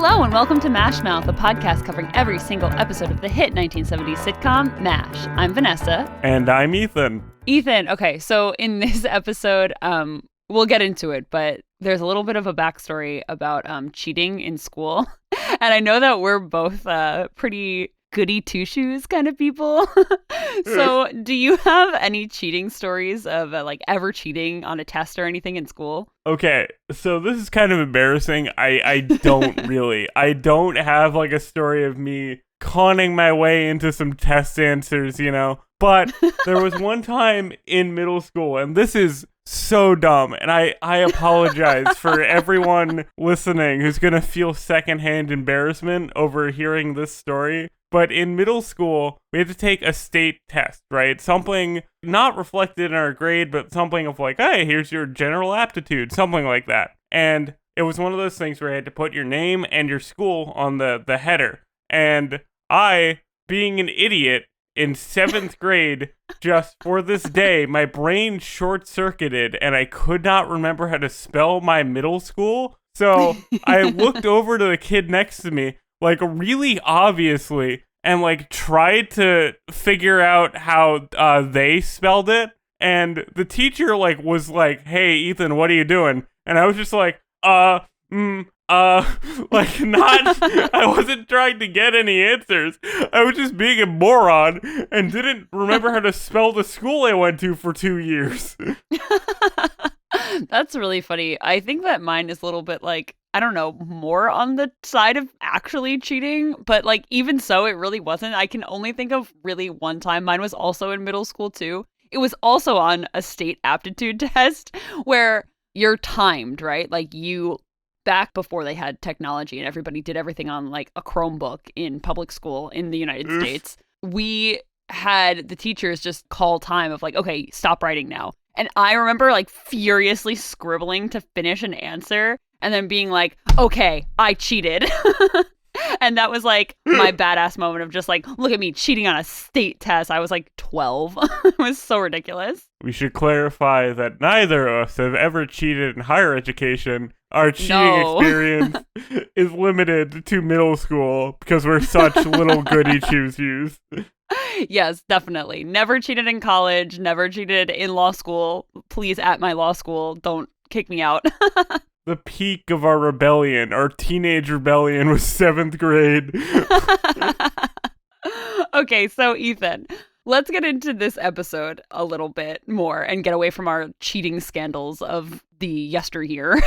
Hello and welcome to MASHmouth, a podcast covering every single episode of the hit 1970s sitcom, MASH. I'm Vanessa. And I'm Ethan. Ethan, okay, so in this episode, we'll get into it, but there's a little bit of a backstory about cheating in school. And I know that we're both pretty goody two-shoes kind of people. So do you have any cheating stories of ever cheating on a test or anything in school? Okay, so this is kind of embarrassing. I don't really. I don't have a story of me conning my way into some test answers, But there was one time in middle school, and this is so dumb, and I apologize for everyone listening who's going to feel secondhand embarrassment over hearing this story. But in middle school, we had to take a state test, right? Something not reflected in our grade, but something of hey, here's your general aptitude, something like that. And it was one of those things where you had to put your name and your school on the header. And I, being an idiot, in 7th grade, just for this day, my brain short-circuited and I could not remember how to spell my middle school. So I looked over to the kid next to me, really obviously, and tried to figure out how they spelled it. And the teacher was hey, Ethan, what are you doing? And I was just not, I wasn't trying to get any answers. I was just being a moron and didn't remember how to spell the school I went to for 2 years. That's really funny. I think that mine is a little bit I don't know, more on the side of actually cheating, but even so, it really wasn't. I can only think of really one time. Mine was also in middle school too. It was also on a state aptitude test where you're timed, right? Back before they had technology and everybody did everything on a Chromebook in public school in the United States, we had the teachers just call time of okay, stop writing now. And I remember furiously scribbling to finish an answer and then being okay, I cheated. And that was my badass moment of just look at me cheating on a state test. I was 12. It was so ridiculous. We should clarify that neither of us have ever cheated in higher education. Our cheating experience is limited to middle school because we're such little goody two-shoes. Yes, definitely. Never cheated in college, never cheated in law school. Please, at my law school, don't kick me out. The peak of our rebellion, our teenage rebellion, was 7th grade. Okay, so Ethan, let's get into this episode a little bit more and get away from our cheating scandals of the yesteryear.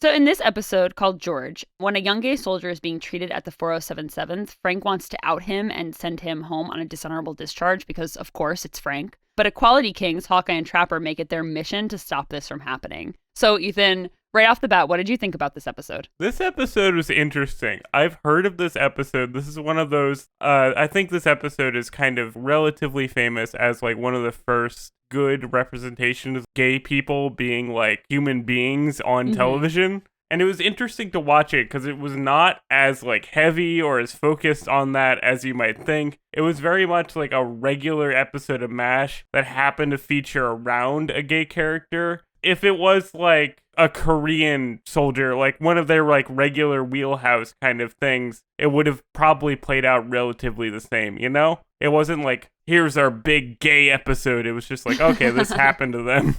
So in this episode called George, when a young gay soldier is being treated at the 4077th, Frank wants to out him and send him home on a dishonorable discharge because, of course, it's Frank. But Equality Kings, Hawkeye and Trapper, make it their mission to stop this from happening. So, Ethan, right off the bat, what did you think about this episode? This episode was interesting. I've heard of this episode. This is one of those, I think this episode is kind of relatively famous as one of the first good representations of gay people being human beings on television. And it was interesting to watch it because it was not as heavy or as focused on that as you might think. It was very much a regular episode of MASH that happened to feature around a gay character. If it was a Korean soldier, one of their regular wheelhouse kind of things, it would have probably played out relatively the same, It wasn't here's our big gay episode. It was just okay, this happened to them.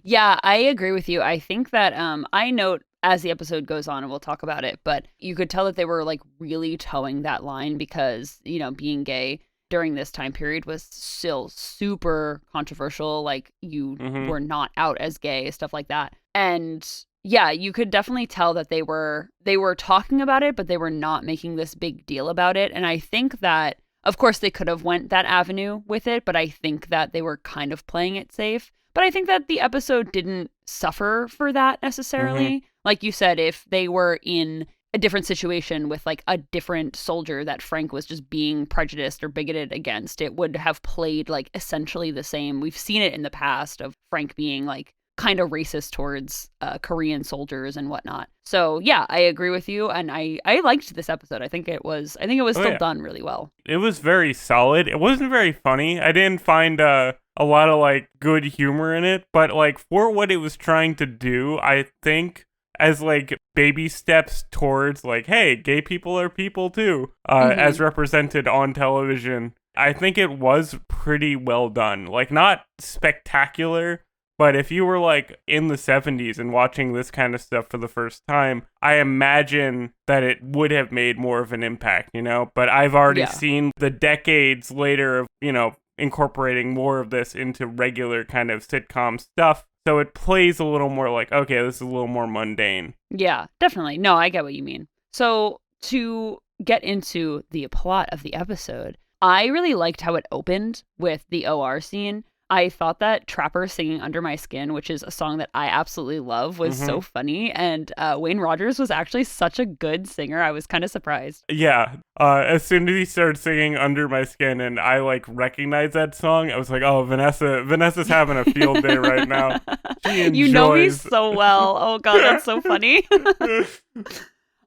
Yeah, I agree with you. I think that I note as the episode goes on, and we'll talk about it, but you could tell that they were really towing that line because, being gay during this time period was still super controversial. You were not out as gay, stuff like that. And yeah, you could definitely tell that they were talking about it, but they were not making this big deal about it. And I think that, of course, they could have went that avenue with it, but I think that they were kind of playing it safe. But I think that the episode didn't suffer for that necessarily. Like you said, if they were in a different situation with a different soldier that Frank was just being prejudiced or bigoted against, it would have played essentially the same. We've seen it in the past of Frank being kind of racist towards Korean soldiers and whatnot. So yeah, I agree with you, and I liked this episode. I think it was still done really well. It was very solid. It wasn't very funny. I didn't find a lot of good humor in it, but for what it was trying to do, I think as like baby steps towards like, hey, gay people are people too, as represented on television. I think it was pretty well done. Like, not spectacular, but if you were like in the 70s and watching this kind of stuff for the first time, I imagine that it would have made more of an impact, you know? But I've already seen the decades later of, you know, incorporating more of this into regular kind of sitcom stuff. So it plays a little more like, okay, this is a little more mundane. Yeah, definitely. No, I get what you mean. So to get into the plot of the episode, I really liked how it opened with the OR scene. I thought that Trapper singing Under My Skin, which is a song that I absolutely love, was so funny. And Wayne Rogers was actually such a good singer. I was kind of surprised. Yeah. As soon as he started singing Under My Skin and I like recognized that song, I was like, oh, Vanessa's having a field day right now. She enjoys. You know me so well. Oh, God, that's so funny.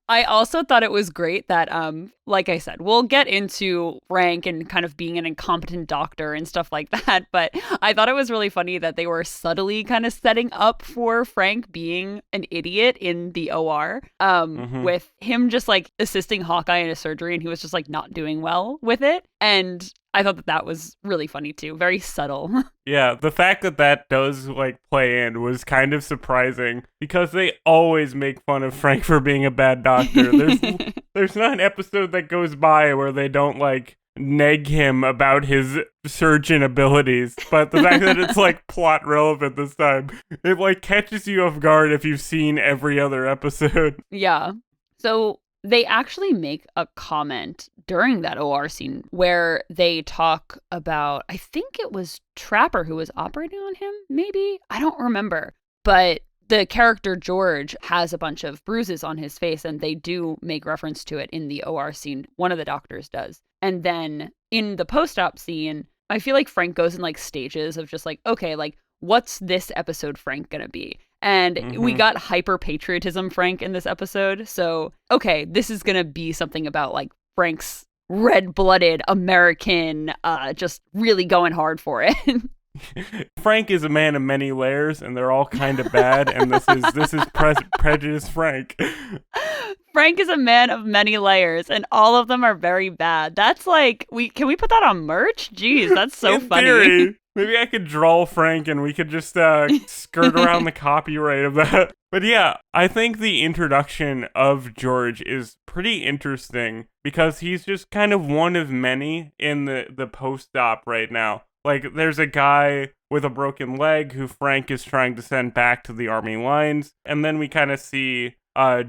I also thought it was great that, like I said, we'll get into Frank and kind of being an incompetent doctor and stuff like that. But I thought it was really funny that they were subtly kind of setting up for Frank being an idiot in the OR, with him just like assisting Hawkeye in a surgery and he was just like not doing well with it. And I thought that was really funny too. Very subtle. Yeah, the fact that that does like play in was kind of surprising because they always make fun of Frank for being a bad doctor. There's not an episode that goes by where they don't like neg him about his surgeon abilities, but the fact that it's like plot relevant this time, it like catches you off guard if you've seen every other episode. Yeah. So they actually make a comment during that OR scene where they talk about, I think it was Trapper who was operating on him, maybe? I don't remember. But the character George has a bunch of bruises on his face, and they do make reference to it in the OR scene. One of the doctors does. And then in the post-op scene, I feel like Frank goes in like stages of just like, okay, like, what's this episode Frank gonna be? And we got hyper-patriotism Frank in this episode. So, okay, this is gonna be something about like Frank's red-blooded American, just really going hard for it. Frank is a man of many layers, and they're all kind of bad. And this is prejudice Frank. Frank is a man of many layers, and all of them are very bad. That's like, can we put that on merch? Jeez, that's so in funny. Theory, maybe I could draw Frank, and we could just skirt around the copyright of that. But yeah, I think the introduction of George is pretty interesting because he's just kind of one of many in the post-op right now. Like, there's a guy with a broken leg who Frank is trying to send back to the army lines. And then we kind of see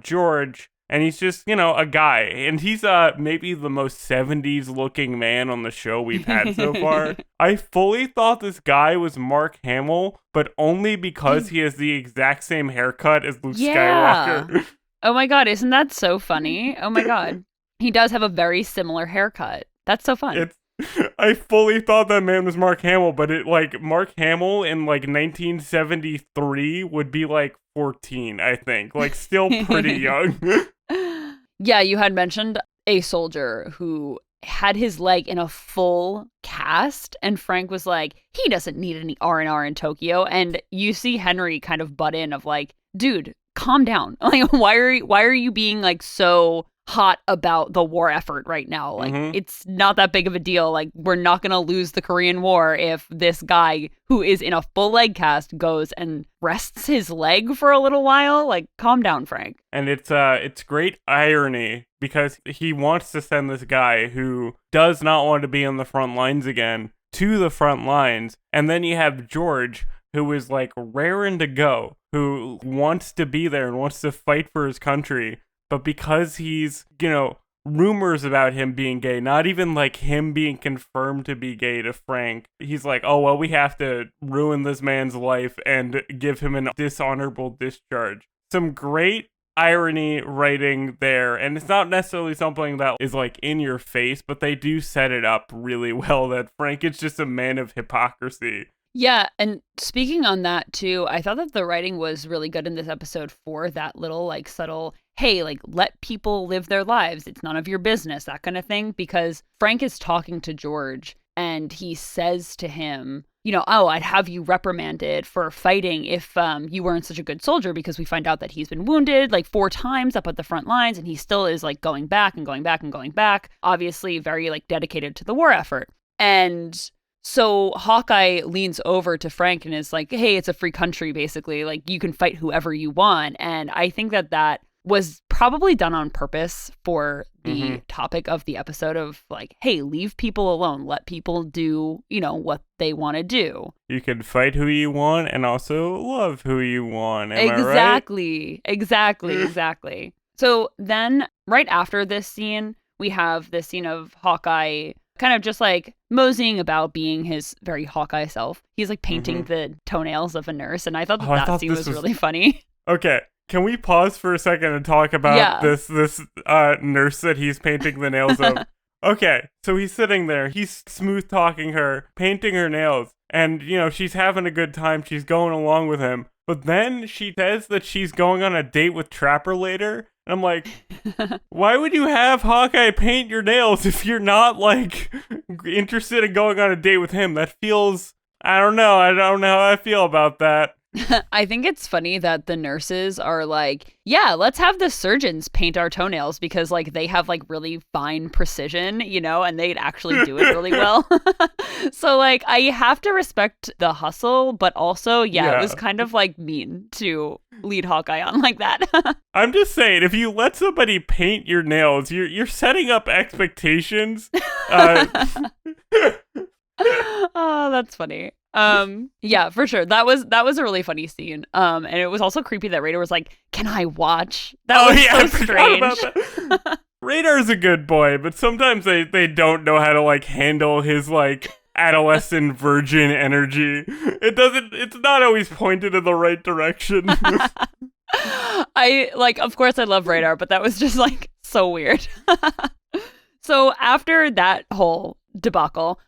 George, and he's just, you know, a guy. And he's maybe the most 70s looking man on the show we've had so far. I fully thought this guy was Mark Hamill, but only because he has the exact same haircut as Luke Skywalker. Oh my God, isn't that so funny? Oh my God. He does have a very similar haircut. That's so fun. I fully thought that man was Mark Hamill, but Mark Hamill in like 1973 would be like 14, I think. Like, still pretty young. Yeah, you had mentioned a soldier who had his leg in a full cast, and Frank was like, he doesn't need any R&R in Tokyo. And you see Henry kind of butt in of like, dude, calm down. Like, why are you being like so hot about the war effort right now? Like, it's not that big of a deal. Like, we're not gonna lose the Korean War if this guy who is in a full leg cast goes and rests his leg for a little while. Like, calm down, Frank. And it's great irony because he wants to send this guy who does not want to be on the front lines again to the front lines, and then you have George, who is like raring to go, who wants to be there and wants to fight for his country. But because he's, you know, rumors about him being gay, not even like him being confirmed to be gay to Frank, he's like, oh, well, we have to ruin this man's life and give him an dishonorable discharge. Some great irony writing there. And it's not necessarily something that is like in your face, but they do set it up really well that Frank is just a man of hypocrisy. Yeah, and speaking on that too, I thought that the writing was really good in this episode for that little like subtle, hey, like let people live their lives. It's none of your business, that kind of thing. Because Frank is talking to George and he says to him, I'd have you reprimanded for fighting if you weren't such a good soldier, because we find out that he's been wounded like 4 times up at the front lines and he still is like going back and going back and going back. Obviously very like dedicated to the war effort. And so Hawkeye leans over to Frank and is like, hey, it's a free country, basically. Like, you can fight whoever you want. And I think that was probably done on purpose for the topic of the episode of like, hey, leave people alone. Let people do, what they want to do. You can fight who you want and also love who you want. Am Exactly. I right? Exactly. So then right after this scene, we have this scene of Hawkeye kind of just like moseying about, being his very Hawkeye self. He's like painting the toenails of a nurse. And I thought that scene was really funny. Okay. Can we pause for a second and talk about this nurse that he's painting the nails of? Okay, so he's sitting there. He's smooth talking her, painting her nails. And, she's having a good time. She's going along with him. But then she says that she's going on a date with Trapper later. And I'm like, why would you have Hawkeye paint your nails if you're not, like, interested in going on a date with him? That feels... I don't know. I don't know how I feel about that. I think it's funny that the nurses are like, yeah, let's have the surgeons paint our toenails because like they have like really fine precision, and they'd actually do it really well. So like I have to respect the hustle, but also, it was kind of like mean to lead Hawkeye on like that. I'm just saying, if you let somebody paint your nails, you're setting up expectations. Oh, that's funny. Yeah, for sure. That was a really funny scene. And it was also creepy that Radar was like, "Can I watch?" That was so strange. Radar's a good boy, but sometimes they don't know how to like handle his like adolescent virgin energy. It's not always pointed in the right direction. Of course I love Radar, but that was just like so weird. So after that whole debacle,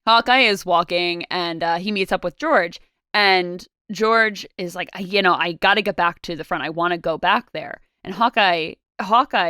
Hawkeye is walking and he meets up with George, and George is like, I gotta get back to the front. I want to go back there. And Hawkeye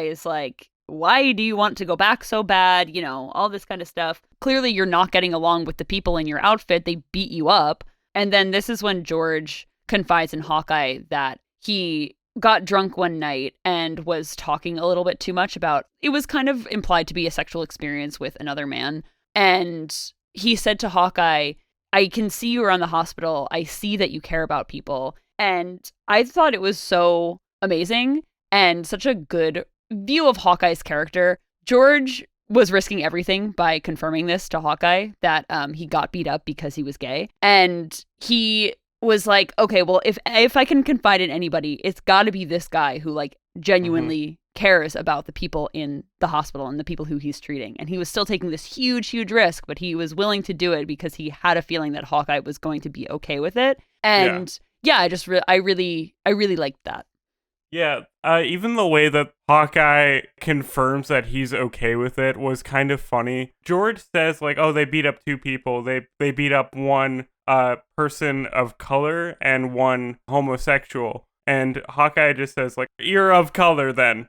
is like, why do you want to go back so bad? All this kind of stuff. Clearly you're not getting along with the people in your outfit. They beat you up. And then this is when George confides in Hawkeye that he got drunk one night and was talking a little bit too much about, it was kind of implied to be a sexual experience with another man. And he said to Hawkeye, I can see you around the hospital. I see that you care about people. And I thought it was so amazing and such a good view of Hawkeye's character. George was risking everything by confirming this to Hawkeye, that he got beat up because he was gay. And he was like, okay, well, if I can confide in anybody, it's got to be this guy who like genuinely cares about the people in the hospital and the people who he's treating. And he was still taking this huge huge risk, but he was willing to do it because he had a feeling that Hawkeye was going to be okay with it. And I really liked that. Yeah, even the way that Hawkeye confirms that he's okay with it was kind of funny. George says like, oh, they beat up 2 people. They beat up one person of color and one homosexual. And Hawkeye just says, like, you're of color then.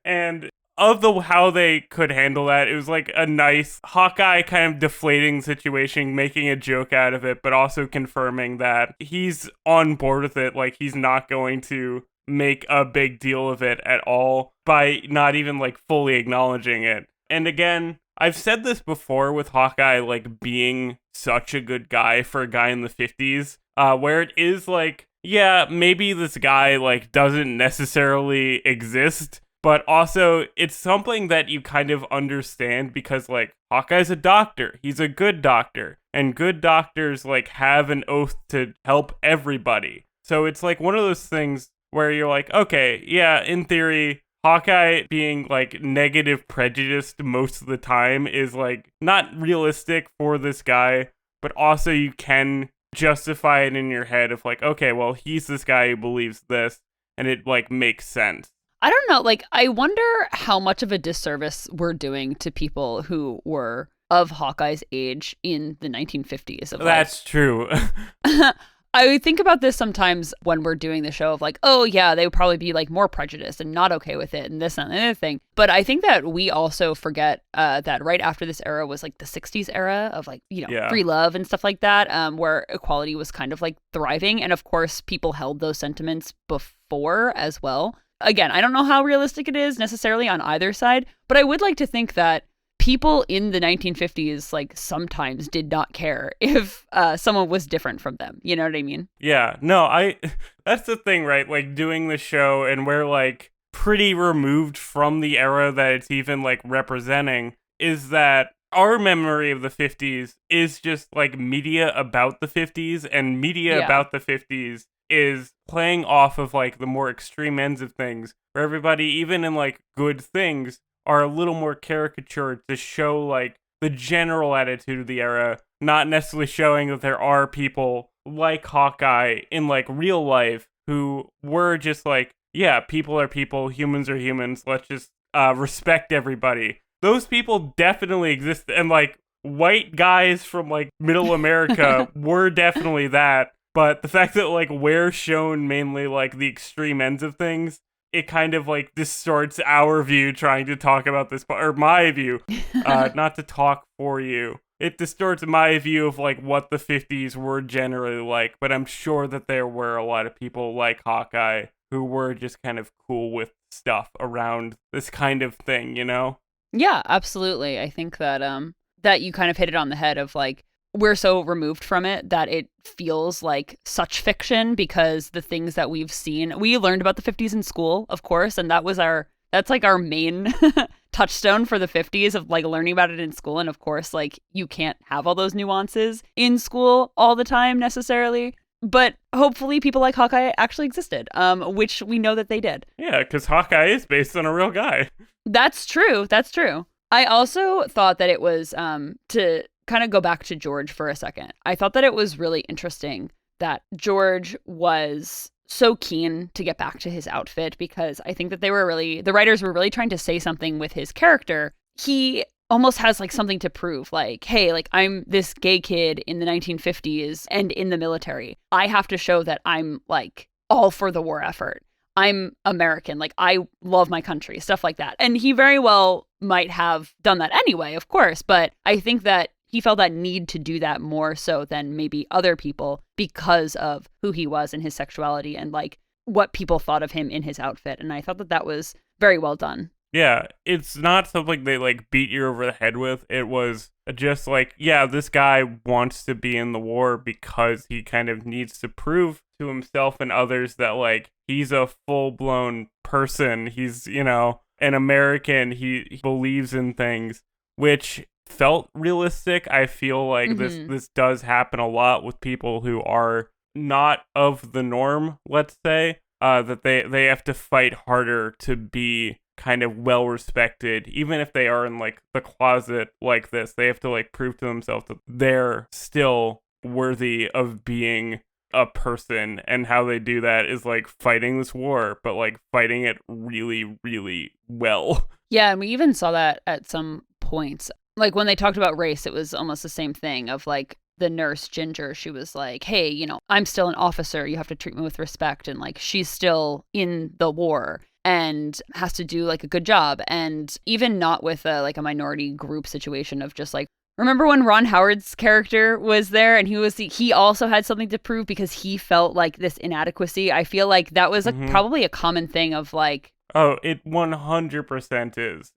And of how they could handle that, it was like a nice Hawkeye kind of deflating situation, making a joke out of it, but also confirming that he's on board with it. Like, he's not going to make a big deal of it at all by not even, like, fully acknowledging it. And again, I've said this before with Hawkeye, like, being such a good guy for a guy in the 50s, where it is like, yeah, maybe this guy, like, doesn't necessarily exist, but also it's something that you kind of understand because, like, Hawkeye's a doctor. He's a good doctor. And good doctors, like, have an oath to help everybody. So it's, like, one of those things where you're like, okay, yeah, in theory, Hawkeye being, like, negative prejudiced most of the time is, like, not realistic for this guy, but also you can justify it in your head of like, okay, well, he's this guy who believes this, and it like makes sense. I don't know, like, I wonder how much of a disservice we're doing to people who were of Hawkeye's age in the 1950s. That's true. I think about this sometimes when we're doing the show of like, oh yeah, they would probably be like more prejudiced and not okay with it and this and the other thing. But I think that we also forget that right after this era was like the 60s era of like, free love and stuff like that, where equality was kind of like thriving. And of course, people held those sentiments before as well. Again, I don't know how realistic it is necessarily on either side, but I would like to think that people in the 1950s like sometimes did not care if someone was different from them. You know what I mean? Yeah. No, that's the thing, right? Like doing the show and we're like pretty removed from the era that it's even like representing is that our memory of the 50s is just like media about the 50s, and media about the 50s is playing off of like the more extreme ends of things where everybody, even in like good things, are a little more caricatured to show like the general attitude of the era, not necessarily showing that there are people like Hawkeye in like real life who were just like, yeah, people are people, humans are humans, let's just respect everybody. Those people definitely exist, and like white guys from like middle America were definitely that, but the fact that like we're shown mainly like the extreme ends of things, it kind of like distorts our view trying to talk about this, or my view, not to talk for you. It distorts my view of like what the 50s were generally like, but I'm sure that there were a lot of people like Hawkeye who were just kind of cool with stuff around this kind of thing, you know? Yeah, absolutely. I think that that you kind of hit it on the head of like, we're so removed from it that it feels like such fiction, because the things that we've seen, we learned about the 50s in school, of course, and that's like our main touchstone for the 50s of like learning about it in school. And of course, like you can't have all those nuances in school all the time necessarily, but hopefully people like Hawkeye actually existed, which we know that they did. Yeah, because Hawkeye is based on a real guy. That's true. I also thought that it was to kind of go back to George for a second. I thought that it was really interesting that George was so keen to get back to his outfit, because I think that the writers were really trying to say something with his character. He almost has like something to prove, like, hey, like I'm this gay kid in the 1950s and in the military. I have to show that I'm like all for the war effort. I'm American, like I love my country, stuff like that. And he very well might have done that anyway, of course, but I think that he felt that need to do that more so than maybe other people because of who he was and his sexuality and like what people thought of him in his outfit. And I thought that that was very well done. Yeah, it's not something they like beat you over the head with. It was just like, yeah, this guy wants to be in the war because he kind of needs to prove to himself and others that like he's a full-blown person. He's, an American. He believes in things, which felt realistic. I feel like this does happen a lot with people who are not of the norm, let's say, that they have to fight harder to be kind of well respected. Even if they are in like the closet like this, they have to like prove to themselves that they're still worthy of being a person. And how they do that is like fighting this war, but like fighting it really, really well. Yeah, and we even saw that at some points. Like when they talked about race, it was almost the same thing of like the nurse Ginger. She was like, hey, I'm still an officer. You have to treat me with respect. And like she's still in the war and has to do like a good job. And even not with a minority group situation of just like, remember when Ron Howard's character was there and he also had something to prove because he felt like this inadequacy. I feel like that was probably a common thing of like, oh, it 100% is.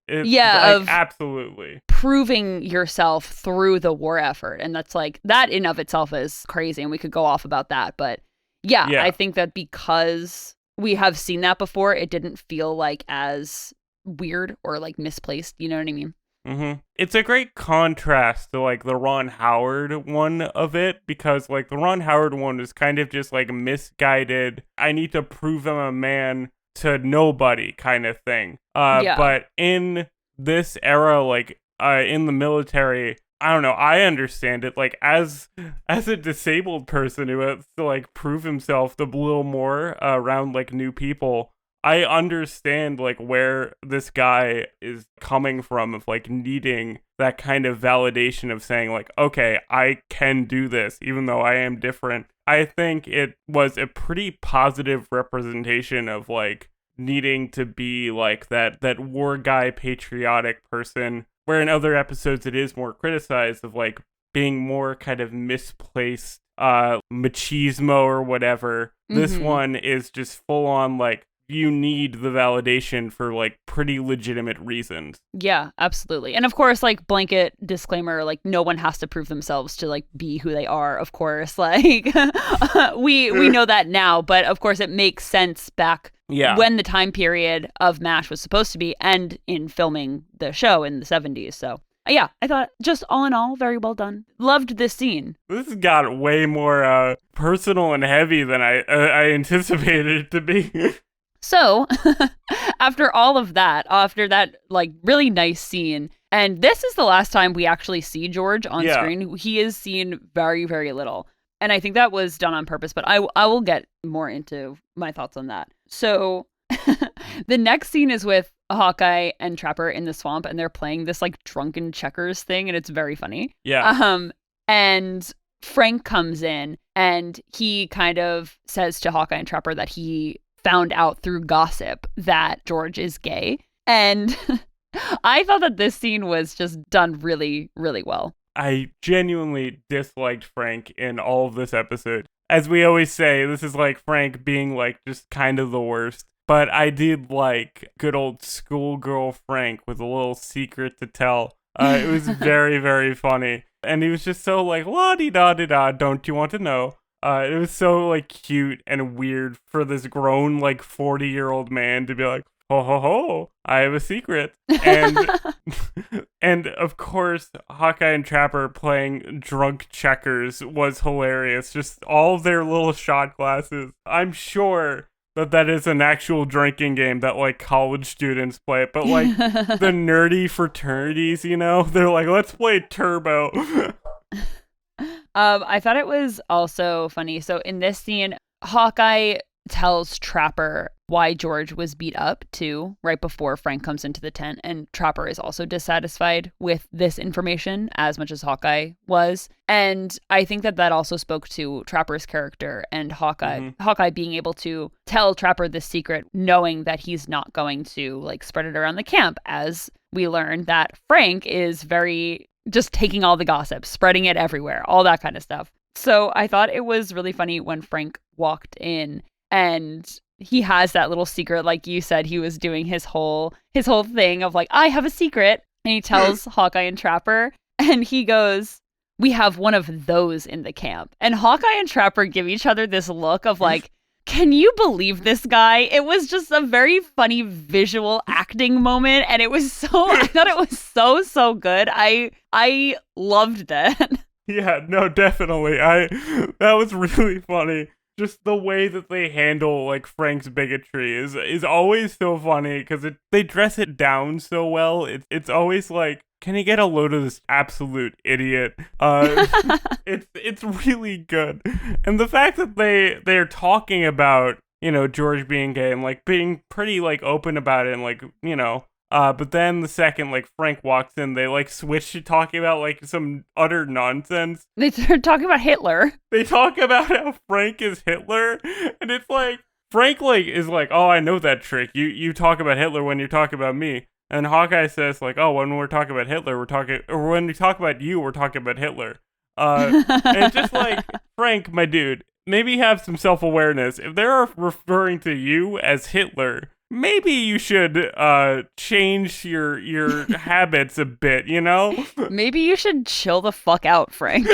Absolutely. Proving yourself through the war effort. And that's like, that in of itself is crazy. And we could go off about that. But yeah, I think that because we have seen that before, it didn't feel like as weird or like misplaced. You know what I mean? Mm-hmm. It's a great contrast to like the Ron Howard one of it, because like the Ron Howard one is kind of just like misguided. I need to prove I'm a man to nobody kind of thing. But in this era, like in the military, I don't know, I understand it like as a disabled person who has to like prove himself a little more around like new people. I understand like where this guy is coming from of like needing that kind of validation of saying like, okay, I can do this even though I am different. I think it was a pretty positive representation of like needing to be like that war guy patriotic person, where in other episodes it is more criticized of like being more kind of misplaced machismo or whatever. This one is just full on like you need the validation for like pretty legitimate reasons. Yeah, absolutely. And of course, like blanket disclaimer, like no one has to prove themselves to like be who they are, of course. Like we know that now, but of course it makes sense back when the time period of MASH was supposed to be and in filming the show in the 70s. So yeah, I thought just all in all, very well done. Loved this scene. This got way more personal and heavy than I anticipated it to be. So, after all of that, after that, like, really nice scene, and this is the last time we actually see George on screen. He is seen very, very little. And I think that was done on purpose, but I will get more into my thoughts on that. So, the next scene is with Hawkeye and Trapper in the swamp, and they're playing this, like, drunken checkers thing, and it's very funny. Yeah. And Frank comes in, and he kind of says to Hawkeye and Trapper that he found out through gossip that George is gay. And I thought that this scene was just done really, really well. I genuinely disliked Frank in all of this episode. As we always say, this is like Frank being like just kind of the worst. But I did like good old schoolgirl Frank with a little secret to tell. It was very, very funny. And he was just so like, la-di-da-di-da, don't you want to know? It was so, like, cute and weird for this grown, like, 40-year-old man to be like, ho, ho, ho, I have a secret. And, and of course, Hawkeye and Trapper playing drunk checkers was hilarious. Just all of their little shot glasses. I'm sure that is an actual drinking game that, like, college students play. But, like, the nerdy fraternities, you know? They're like, let's play Turbo. I thought it was also funny. So in this scene, Hawkeye tells Trapper why George was beat up too, right before Frank comes into the tent. And Trapper is also dissatisfied with this information as much as Hawkeye was. And I think that also spoke to Trapper's character and Hawkeye. Hawkeye being able to tell Trapper this secret, knowing that he's not going to like spread it around the camp, as we learn that Frank is very just taking all the gossip, spreading it everywhere, all that kind of stuff. So I thought it was really funny when Frank walked in and he has that little secret, like you said, he was doing his whole thing of like, I have a secret. And he tells Hawkeye and Trapper, and he goes, we have one of those in the camp. And Hawkeye and Trapper give each other this look of like, can you believe this guy? It was just a very funny visual acting moment, and it was I thought it was so good. I loved that. Yeah, no, definitely. That was really funny. Just the way that they handle like Frank's bigotry is always so funny because they dress it down so well. It's always like, can you get a load of this absolute idiot? It's really good. And the fact that they're talking about, you know, George being gay and like being pretty like open about it and like, you know, but then the second like Frank walks in, they like switch to talking about like some utter nonsense. They start talking about Hitler. They talk about how Frank is Hitler, and it's like Frank like is like, oh, I know that trick. You talk about Hitler when you talk about me. And Hawkeye says, like, oh, when we're talking about Hitler, or when we talk about you, we're talking about Hitler. And it's just like, Frank, my dude, maybe have some self-awareness. If they're referring to you as Hitler, maybe you should change your habits a bit, you know? Maybe you should chill the fuck out, Frank.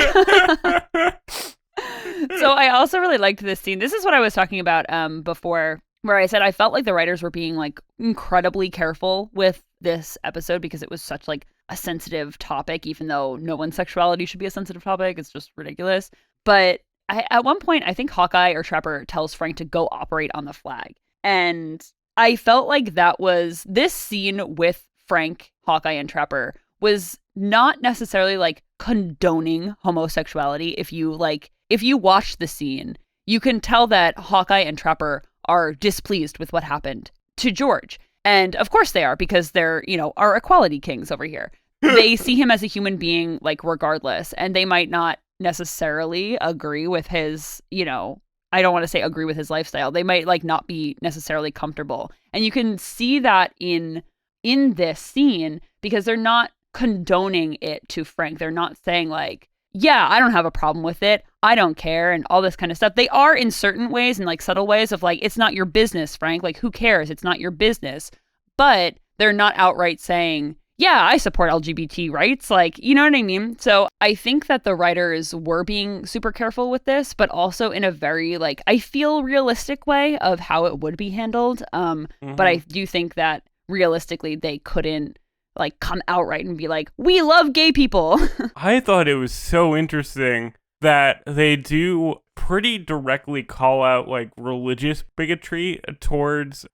So I also really liked this scene. This is what I was talking about before, where I said I felt like the writers were being like incredibly careful with this episode because it was such like a sensitive topic, even though no one's sexuality should be a sensitive topic. It's just ridiculous. But at one point, I think Hawkeye or Trapper tells Frank to go operate on the flag. And I felt like this scene with Frank, Hawkeye, and Trapper was not necessarily like condoning homosexuality. If you watch the scene, you can tell that Hawkeye and Trapper are displeased with what happened to George. And of course they are, because they're, our equality kings over here. They see him as a human being, like, regardless, and they might not necessarily agree with his, I don't want to say agree with his lifestyle. They might, like, not be necessarily comfortable. And you can see that in this scene, because they're not condoning it to Frank. They're not saying, like, yeah, I don't have a problem with it, I don't care, and all this kind of stuff. They are in certain ways, and like subtle ways of like, it's not your business, Frank. Like, who cares? It's not your business. But they're not outright saying, yeah, I support LGBT rights. Like, you know what I mean? So I think that the writers were being super careful with this, but also in a very, like, I feel realistic way of how it would be handled. But I do think that realistically they couldn't, like, come outright and be like, we love gay people. I thought it was so interesting that they do pretty directly call out, like, religious bigotry towards,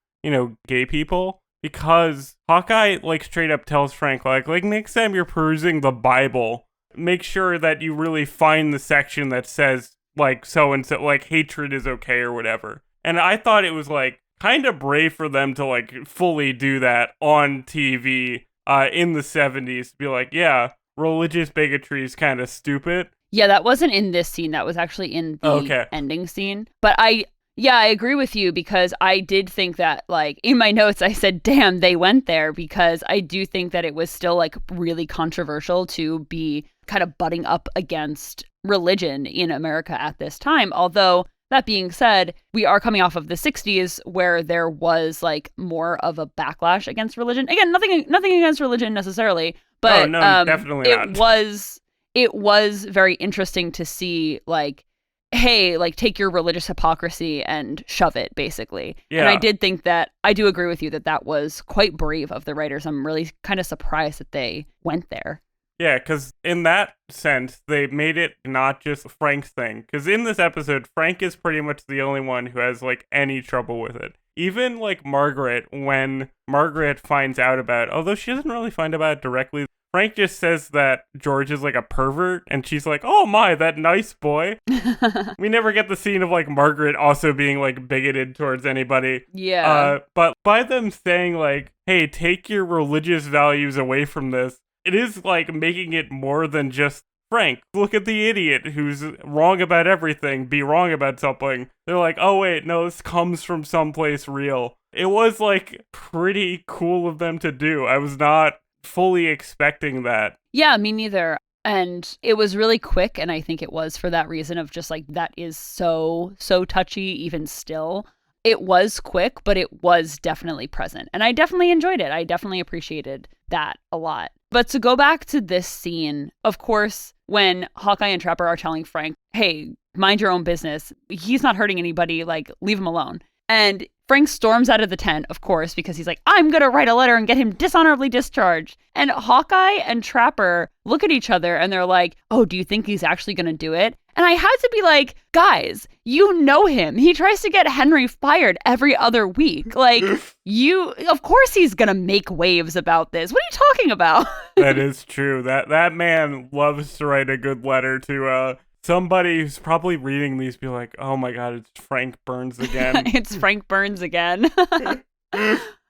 gay people. Because Hawkeye, like, straight up tells Frank, like, next time you're perusing the Bible, make sure that you really find the section that says, like, so-and-so, like, hatred is okay or whatever. And I thought it was, like, kind of brave for them to, like, fully do that on TV in the 70s. Be like, yeah, religious bigotry is kind of stupid. Yeah, that wasn't in this scene. That was actually in the ending scene. But I agree with you, because I did think that, like, in my notes, I said, damn, they went there, because I do think that it was still, like, really controversial to be kind of butting up against religion in America at this time. Although, that being said, we are coming off of the 60s where there was, like, more of a backlash against religion. Again, nothing against religion necessarily, but definitely it was very interesting to see, like, hey, like, take your religious hypocrisy and shove it, basically. Yeah. And I did think that, I do agree with you that was quite brave of the writers. I'm really kind of surprised that they went there. Yeah, because in that sense, they made it not just Frank's thing. Because in this episode, Frank is pretty much the only one who has, like, any trouble with it. Even, like, Margaret, when Margaret finds out about it, although she doesn't really find out directly, Frank just says that George is, like, a pervert, and she's like, oh my, that nice boy. We never get the scene of, like, Margaret also being, like, bigoted towards anybody. Yeah. But by them saying, like, hey, take your religious values away from this, it is, like, making it more than just Frank. Look at the idiot who's wrong about everything, be wrong about something. They're like, oh wait, no, this comes from someplace real. It was, like, pretty cool of them to do. I was not fully expecting that. Yeah, me neither. And it was really quick, and I think it was for that reason of just, like, that is so touchy even still. It was quick, but it was definitely present. And I definitely enjoyed it. I definitely appreciated that a lot. But to go back to this scene, of course, when Hawkeye and Trapper are telling Frank, hey, mind your own business, he's not hurting anybody, like, leave him alone. And Frank storms out of the tent, of course, because he's like, I'm going to write a letter and get him dishonorably discharged. And Hawkeye and Trapper look at each other and they're like, oh, do you think he's actually going to do it? And I had to be like, guys, you know him. He tries to get Henry fired every other week. Like, of course he's going to make waves about this. What are you talking about? That is true. That man loves to write a good letter to somebody who's probably reading these, be like, oh my god, it's Frank Burns again. It's Frank Burns again.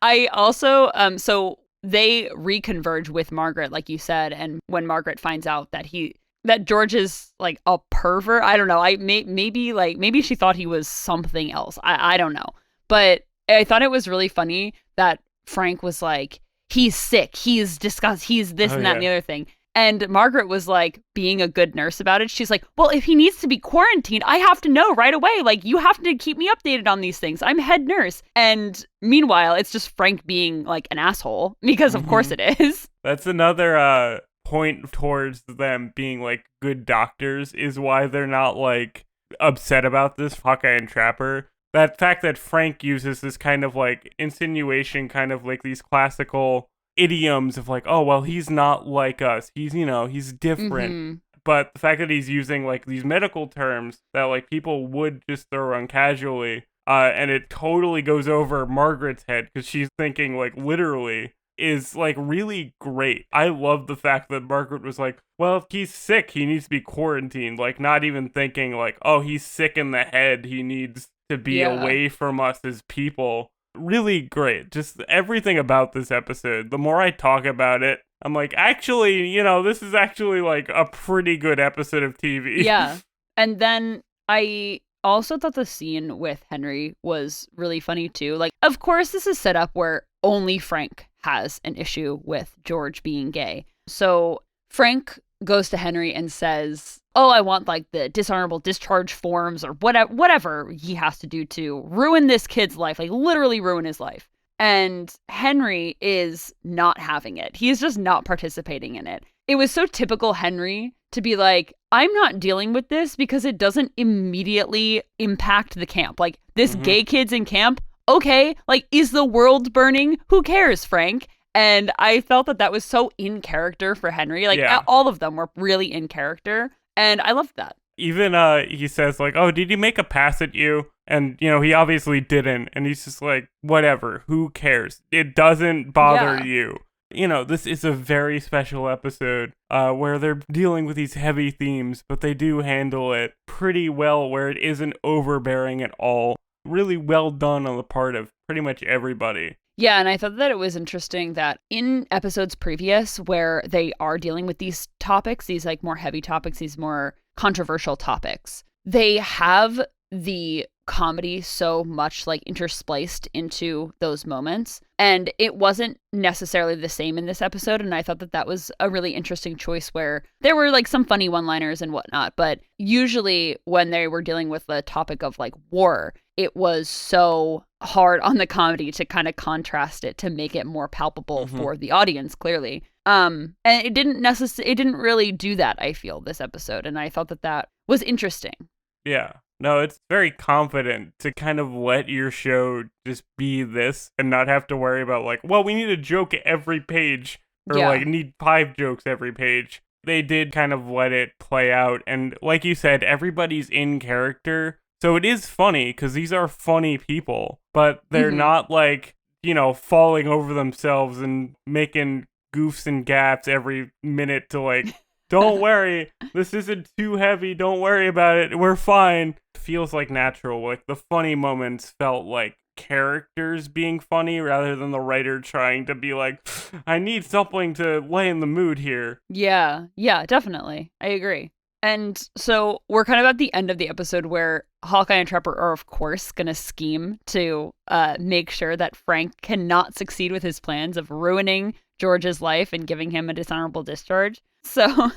I also, so they reconverge with Margaret, like you said, and when Margaret finds out that George is, like, a pervert, I don't know, maybe she thought he was something else. I don't know. But I thought it was really funny that Frank was like, he's sick, he's disgusted, he's this and that and the other thing. And Margaret was, like, being a good nurse about it. She's like, well, if he needs to be quarantined, I have to know right away. Like, you have to keep me updated on these things. I'm head nurse. And meanwhile, it's just Frank being, like, an asshole, because of course it is. That's another point towards them being, like, good doctors, is why they're not, like, upset about this, Hawkeye and Trapper. That fact that Frank uses this kind of, like, insinuation, kind of like these classical idioms of, like, oh, well, he's not like us, he's, he's different. But the fact that he's using, like, these medical terms that, like, people would just throw around casually, and it totally goes over Margaret's head, because she's thinking, like, literally, is, like, really great. I love the fact that Margaret was like, well, if he's sick, he needs to be quarantined, like, not even thinking, like, oh, he's sick in the head, he needs to be away from us as people. Really great. Just everything about this episode. The more I talk about it, I'm like, actually, this is actually like a pretty good episode of TV. Yeah. And then I also thought the scene with Henry was really funny too. Like, of course, this is set up where only Frank has an issue with George being gay. So Frank goes to Henry and says, oh, I want like the dishonorable discharge forms or whatever he has to do to ruin this kid's life, like literally ruin his life. And Henry is not having it. He's just not participating in it. It was so typical Henry to be like, I'm not dealing with this because it doesn't immediately impact the camp. Like, this gay kid's in camp. Okay, like, is the world burning? Who cares, Frank? And I felt that was so in character for Henry. Like, all of them were really in character. And I loved that. Even he says, like, oh, did he make a pass at you? And, he obviously didn't. And he's just like, whatever, who cares? It doesn't bother you. This is a very special episode where they're dealing with these heavy themes, but they do handle it pretty well where it isn't overbearing at all. Really well done on the part of pretty much everybody. Yeah, and I thought that it was interesting that in episodes previous where they are dealing with these topics, these like more heavy topics, these more controversial topics, they have the comedy so much like interspliced into those moments. And it wasn't necessarily the same in this episode. And I thought that was a really interesting choice where there were like some funny one-liners and whatnot. But usually when they were dealing with the topic of like war, it was so hard on the comedy to kind of contrast it to make it more palpable for the audience, clearly. And it didn't really do that, I feel, this episode. And I thought that was interesting. Yeah. No, it's very confident to kind of let your show just be this and not have to worry about like, well, we need a joke every page or like need 5 jokes every page. They did kind of let it play out. And like you said, everybody's in character. So it is funny because these are funny people, but they're not like, falling over themselves and making goofs and gaffes every minute to like, don't worry, this isn't too heavy, don't worry about it, we're fine. It feels like natural. Like the funny moments felt like characters being funny rather than the writer trying to be like, I need something to lay in the mood here. Yeah, definitely. I agree. And so we're kind of at the end of the episode where Hawkeye and Trapper are, of course, going to scheme to make sure that Frank cannot succeed with his plans of ruining George's life and giving him a dishonorable discharge. So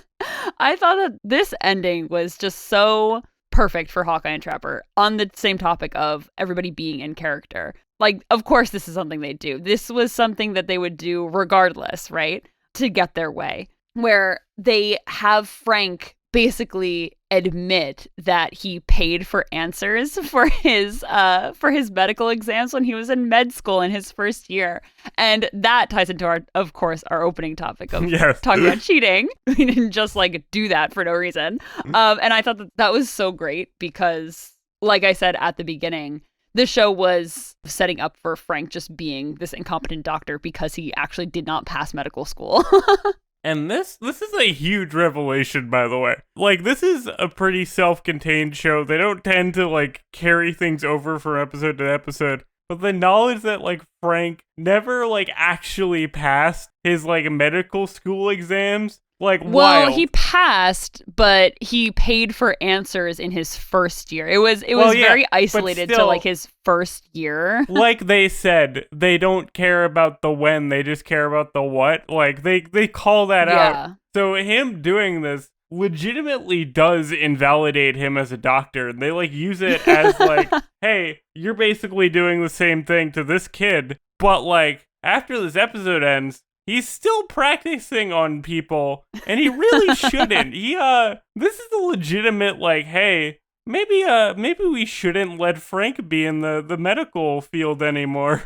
I thought that this ending was just so perfect for Hawkeye and Trapper on the same topic of everybody being in character. Like, of course, this is something they do. This was something that they would do regardless, right? To get their way, where they have Frank basically admit that he paid for answers for his medical exams when he was in med school in his first year. And that ties into our opening topic of talking about cheating. We didn't just like do that for no reason. And I thought that was so great because, like I said at the beginning, the show was setting up for Frank just being this incompetent doctor because he actually did not pass medical school. And this is a huge revelation, by the way. Like, this is a pretty self-contained show. They don't tend to, like, carry things over from episode to episode. But the knowledge that, like, Frank never, like, actually passed his, like, medical school exams, like, well, wild. He passed, but he paid for answers in his first year. It was very isolated to, like, his first year. Like they said, they don't care about the when, they just care about the what. Like, they call that out. So him doing this legitimately does invalidate him as a doctor. They, like, use it as, like, hey, you're basically doing the same thing to this kid, but, like, after this episode ends, he's still practicing on people, and he really shouldn't. This is a legitimate, like, hey, maybe we shouldn't let Frank be in the medical field anymore.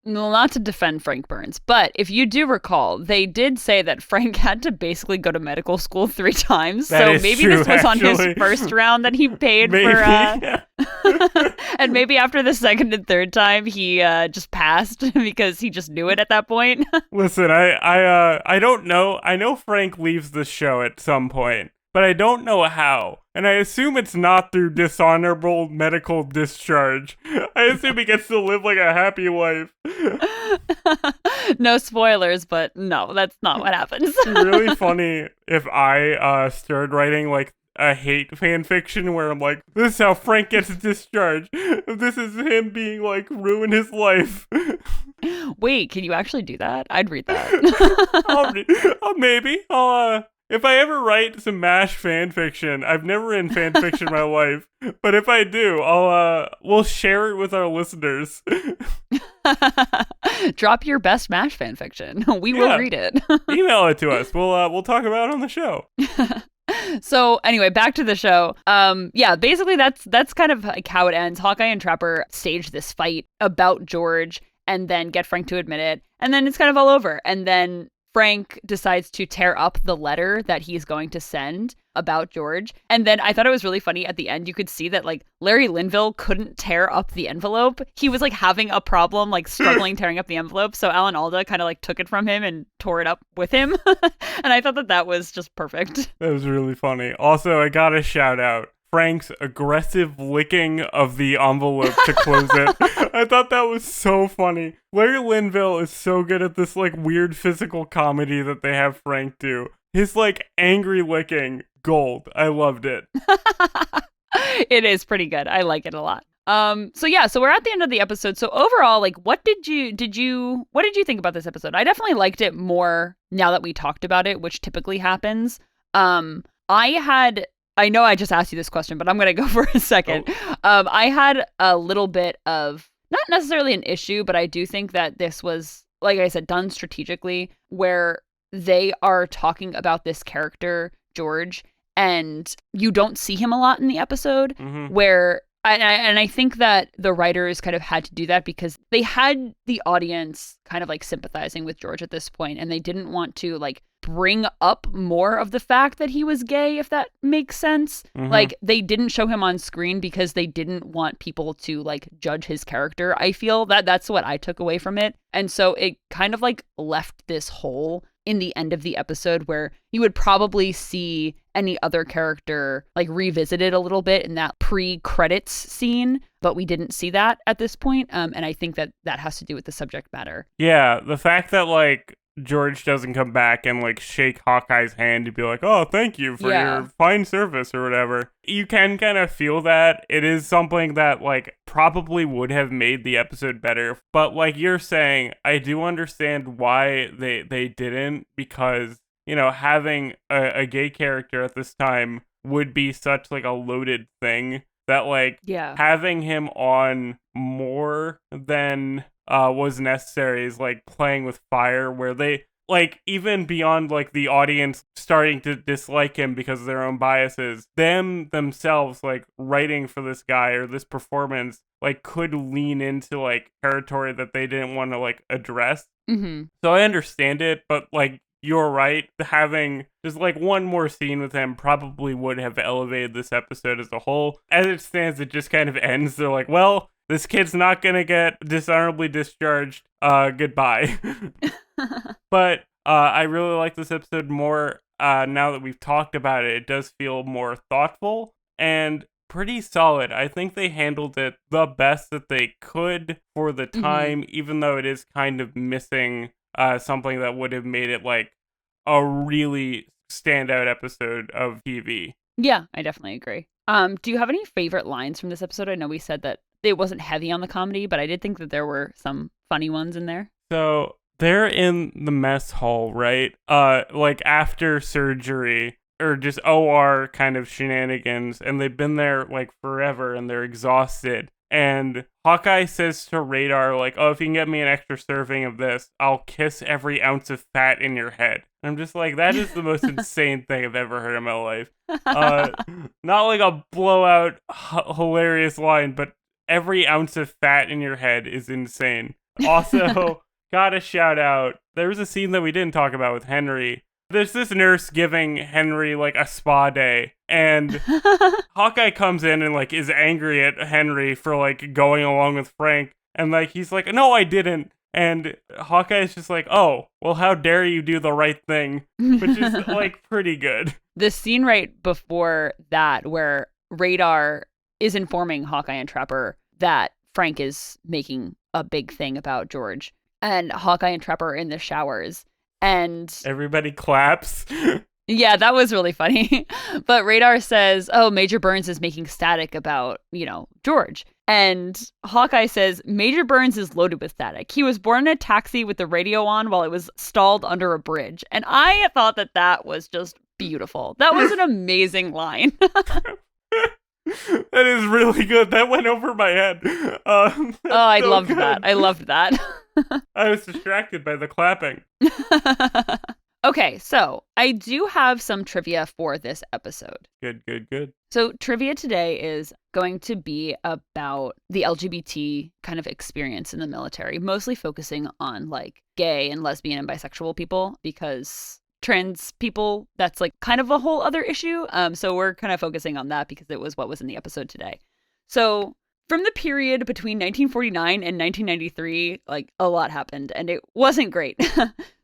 Well, not to defend Frank Burns, but if you do recall, they did say that Frank had to basically go to medical school 3 times. So maybe this was on his first round that he paid for. And maybe after the second and third time, he just passed because he just knew it at that point. Listen, I don't know. I know Frank leaves the show at some point, but I don't know how. and I assume it's not through dishonorable medical discharge. I assume he gets to live like a happy life. No spoilers, but no, that's not what happens. It'd be really funny if I started writing like a hate fan fiction where I'm like, this is how Frank gets a discharge. This is him being like ruin his life. Wait, can you actually do that? I'd read that. Maybe. If I ever write some MASH fan fiction, I've never written fan fiction in my life, but if I do, we'll share it with our listeners. Drop your best MASH fan fiction. We will read it. Email it to us. We'll talk about it on the show. So anyway, back to the show. Basically that's kind of like how it ends. Hawkeye and Trapper stage this fight about George and then get Frank to admit it. And then it's kind of all over. And then Frank decides to tear up the letter that he's going to send about George. And then I thought it was really funny at the end. You could see that like Larry Linville couldn't tear up the envelope. He was like having a problem, like struggling tearing up the envelope. So Alan Alda kind of like took it from him and tore it up with him. And I thought that was just perfect. That was really funny. Also, I gotta shout out Frank's aggressive licking of the envelope to close it. I thought that was so funny. Larry Linville is so good at this like weird physical comedy that they have Frank do. His like angry licking, gold. I loved it. It is pretty good. I like it a lot. So we're at the end of the episode. So overall, like, what did you think about this episode? I definitely liked it more now that we talked about it, which typically happens. I know I just asked you this question, but I'm going to go for a second. Oh. I had a little bit of, not necessarily an issue, but I do think that this was, like I said, done strategically, where they are talking about this character, George, and you don't see him a lot in the episode, where, and I think that the writers kind of had to do that because they had the audience kind of like sympathizing with George at this point, and they didn't want to like bring up more of the fact that he was gay, if that makes sense. Like, they didn't show him on screen because they didn't want people to like judge his character. I feel that that's what I took away from it. And so it kind of like left this hole in the end of the episode where you would probably see any other character like revisited a little bit in that pre-credits scene, but we didn't see that at this point. And I think that has to do with the subject matter. Yeah, the fact that like George doesn't come back and like shake Hawkeye's hand to be like, oh, thank you for your fine service or whatever. You can kind of feel that it is something that like probably would have made the episode better. But like you're saying, I do understand why they didn't, because, you know, having a gay character at this time would be such like a loaded thing that like having him on more than was necessary is like playing with fire, where they like, even beyond like the audience starting to dislike him because of their own biases, themselves like writing for this guy or this performance like could lean into like territory that they didn't want to like address. So I understand it, but like you're right, having just like one more scene with him probably would have elevated this episode as a whole. As it stands, it just kind of ends. They're like, well, this kid's not gonna get dishonorably discharged. Goodbye. But I really like this episode more now that we've talked about it. It does feel more thoughtful and pretty solid. I think they handled it the best that they could for the time, even though it is kind of missing something that would have made it like a really standout episode of TV. Yeah, I definitely agree. Do you have any favorite lines from this episode? I know we said that it wasn't heavy on the comedy, but I did think that there were some funny ones in there. So they're in the mess hall, right? Like after surgery or just OR kind of shenanigans, and they've been there like forever and they're exhausted. And Hawkeye says to Radar, like, oh, if you can get me an extra serving of this, I'll kiss every ounce of fat in your head. And I'm just like, that is the most insane thing I've ever heard in my life. Not like a blowout, hilarious line, but every ounce of fat in your head is insane. Also, gotta shout out, there was a scene that we didn't talk about with Henry. There's this nurse giving Henry like a spa day, and Hawkeye comes in and like is angry at Henry for like going along with Frank, and like he's like, no, I didn't. And Hawkeye's just like, oh, well, how dare you do the right thing, which is like pretty good. The scene right before that where Radar is informing Hawkeye and Trapper that Frank is making a big thing about George, and Hawkeye and Trapper are in the showers, and everybody claps. Yeah, that was really funny. But Radar says, oh, Major Burns is making static about, George. And Hawkeye says, Major Burns is loaded with static. He was born in a taxi with the radio on while it was stalled under a bridge. And I thought that was just beautiful. That was an amazing line. That is really good. That went over my head. I loved that. I loved that. I was distracted by the clapping. Okay, so I do have some trivia for this episode. Good. So trivia today is going to be about the LGBT kind of experience in the military, mostly focusing on like gay and lesbian and bisexual people, because trans people, that's like kind of a whole other issue. So we're kind of focusing on that because it was what was in the episode today. So from the period between 1949 and 1993, like a lot happened and it wasn't great.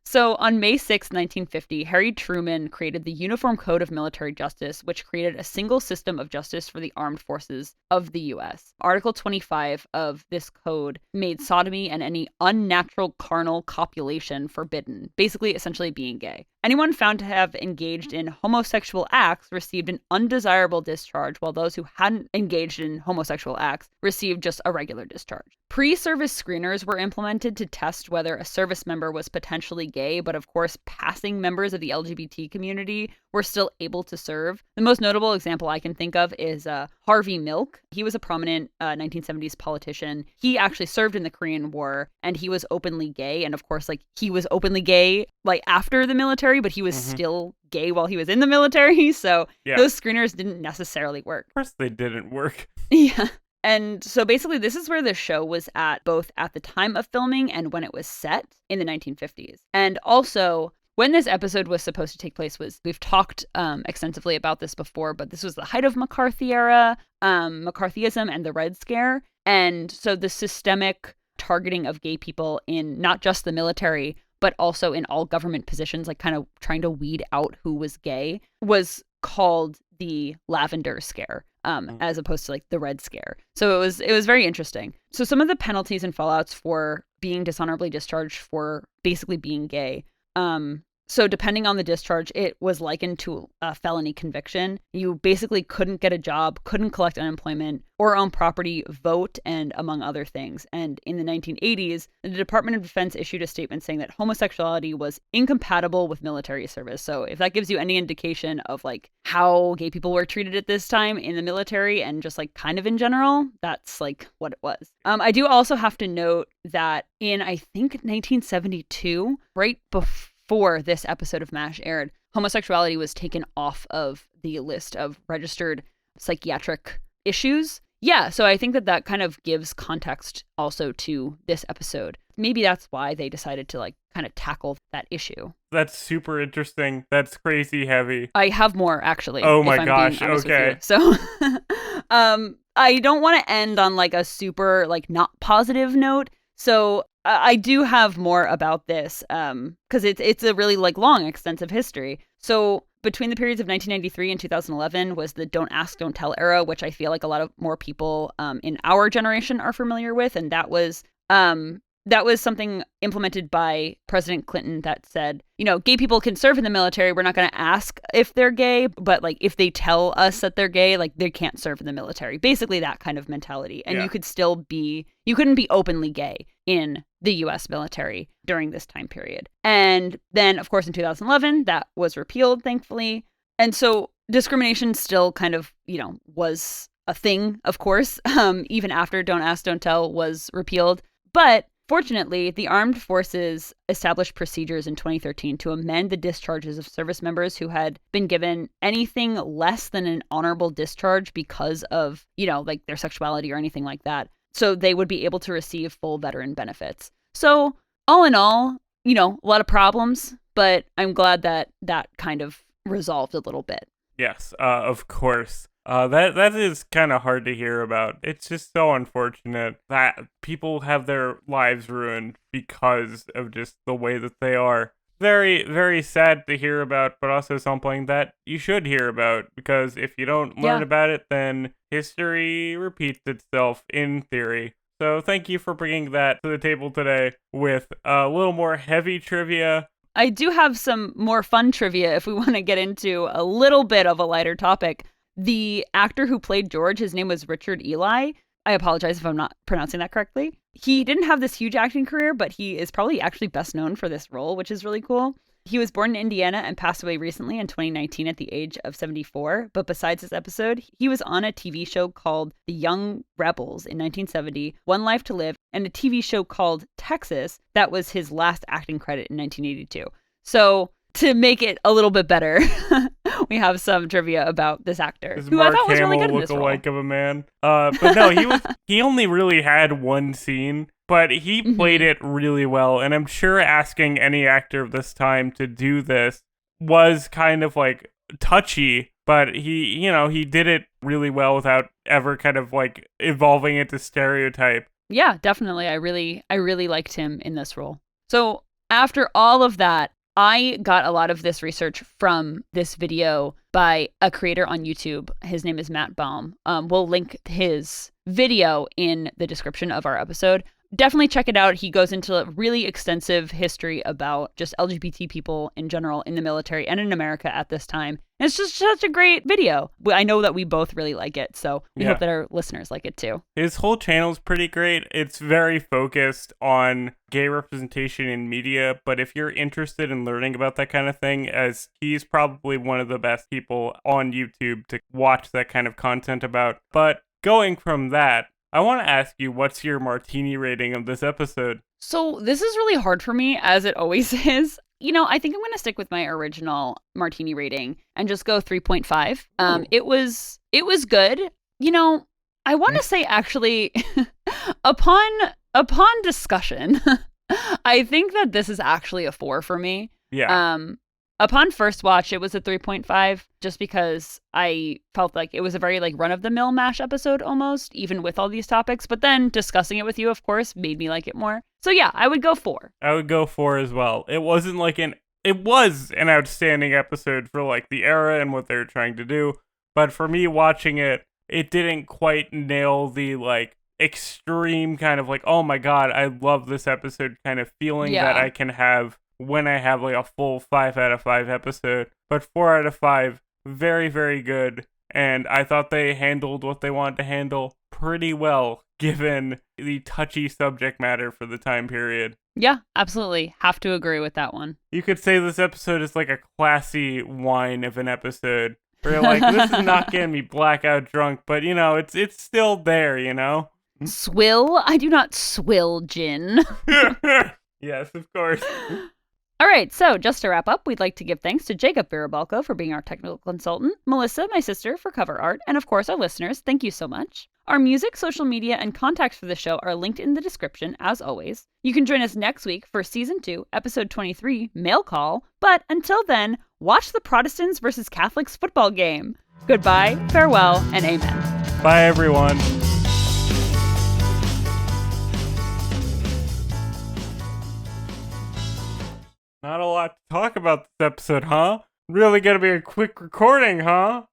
So on May 6, 1950, Harry Truman created the Uniform Code of Military Justice, which created a single system of justice for the armed forces of the U.S. Article 25 of this code made sodomy and any unnatural carnal copulation forbidden, basically essentially being gay. Anyone found to have engaged in homosexual acts received an undesirable discharge, while those who hadn't engaged in homosexual acts received just a regular discharge. Pre-service screeners were implemented to test whether a service member was potentially gay, but of course, passing members of the LGBT community were still able to serve. The most notable example I can think of is Harvey Milk. He was a prominent 1970s politician. He actually served in the Korean War, and he was openly gay. And of course, like he was openly gay like after the military, but he was still gay while he was in the military. So those screeners didn't necessarily work. Of course they didn't work. Yeah. And so basically, this is where the show was at, both at the time of filming and when it was set in the 1950s. And also, when this episode was supposed to take place we've talked extensively about this before, but this was the height of McCarthy era, McCarthyism and the Red Scare. And so the systemic targeting of gay people in not just the military, but also in all government positions, like kind of trying to weed out who was gay, was called the Lavender Scare, as opposed to like the Red Scare. So it was very interesting. So some of the penalties and fallouts for being dishonorably discharged for basically being gay. So depending on the discharge, it was likened to a felony conviction. You basically couldn't get a job, couldn't collect unemployment, or own property, vote, and among other things. And in the 1980s, the Department of Defense issued a statement saying that homosexuality was incompatible with military service. So if that gives you any indication of like how gay people were treated at this time in the military and just like kind of in general, that's like what it was. I do also have to note that in, I think, 1972, right before this episode of MASH aired, homosexuality was taken off of the list of registered psychiatric issues. Yeah, so I think that kind of gives context also to this episode. Maybe that's why they decided to like kind of tackle that issue. That's super interesting. That's crazy heavy. I have more actually. Oh my gosh, okay. So I don't want to end on like a super like not positive note. So I do have more about this because it's a really like long, extensive history. So between the periods of 1993 and 2011 was the Don't Ask, Don't Tell era, which I feel like a lot of more people in our generation are familiar with. And that was something implemented by President Clinton that said, gay people can serve in the military. We're not going to ask if they're gay, but like if they tell us that they're gay, like they can't serve in the military. Basically that kind of mentality. And you couldn't be openly gay in the U.S. military during this time period. And then, of course, in 2011, that was repealed, thankfully. And so discrimination still kind of, was a thing, of course, even after Don't Ask, Don't Tell was repealed. But fortunately, the armed forces established procedures in 2013 to amend the discharges of service members who had been given anything less than an honorable discharge because of, like their sexuality or anything like that. So they would be able to receive full veteran benefits. So all in all, a lot of problems, but I'm glad that kind of resolved a little bit. Yes, of course. That is kind of hard to hear about. It's just so unfortunate that people have their lives ruined because of just the way that they are. Very, very sad to hear about, but also something that you should hear about, because if you don't learn about it, then history repeats itself in theory. So thank you for bringing that to the table today with a little more heavy trivia. I do have some more fun trivia if we want to get into a little bit of a lighter topic. The actor who played George, his name was Richard Eli. I apologize if I'm not pronouncing that correctly. He didn't have this huge acting career, but he is probably actually best known for this role, which is really cool. He was born in Indiana and passed away recently in 2019 at the age of 74. But besides this episode, he was on a TV show called The Young Rebels in 1970, One Life to Live, and a TV show called Texas that was his last acting credit in 1982. So to make it a little bit better, we have some trivia about this actor, who Mark I thought was Hamill really good in this role. look-alike of a man. But no, he only really had one scene, but he played it really well. And I'm sure asking any actor of this time to do this was kind of like touchy, but he did it really well without ever kind of like evolving into stereotype. Yeah, definitely. I really liked him in this role. So after all of that, I got a lot of this research from this video by a creator on YouTube. His name is Matt Baum. We'll link his video in the description of our episode. Definitely check it out. He goes into a really extensive history about just LGBT people in general in the military and in America at this time. And it's just such a great video. I know that we both really like it, so we hope that our listeners like it too. His whole channel's pretty great. It's very focused on gay representation in media, but if you're interested in learning about that kind of thing, as he's probably one of the best people on YouTube to watch that kind of content about. But going from that, I want to ask you, what's your martini rating of this episode? So this is really hard for me, as it always is. I think I'm going to stick with my original martini rating and just go 3.5. It was good. I want to say actually, upon discussion, I think that this is actually a 4 for me. Yeah. Upon first watch, it was a 3.5 just because I felt like it was a very run-of-the-mill MASH episode almost, even with all these topics. But then discussing it with you, of course, made me like it more. So yeah, I would go 4. I would go 4 as well. It wasn't it was an outstanding episode for the era and what they were trying to do. But for me watching it, it didn't quite nail the extreme kind of oh my God, I love this episode kind of feeling that I can have when I have a full 5 out of 5 episode. But 4 out of 5, very, very good. And I thought they handled what they wanted to handle pretty well, given the touchy subject matter for the time period. Yeah, absolutely. Have to agree with that one. You could say this episode is like a classy wine of an episode. Where you're this is not getting me blackout drunk, but it's still there, Swill? I do not swill gin. Yes, of course. All right, so just to wrap up, we'd like to give thanks to Jacob Virabalco for being our technical consultant, Melissa, my sister, for cover art, and of course our listeners, thank you so much. Our music, social media, and contacts for the show are linked in the description, as always. You can join us next week for Season 2, Episode 23, Mail Call, but until then, watch the Protestants versus Catholics football game. Goodbye, farewell, and amen. Bye, everyone. Not a lot to talk about this episode, huh? Really gonna be a quick recording, huh?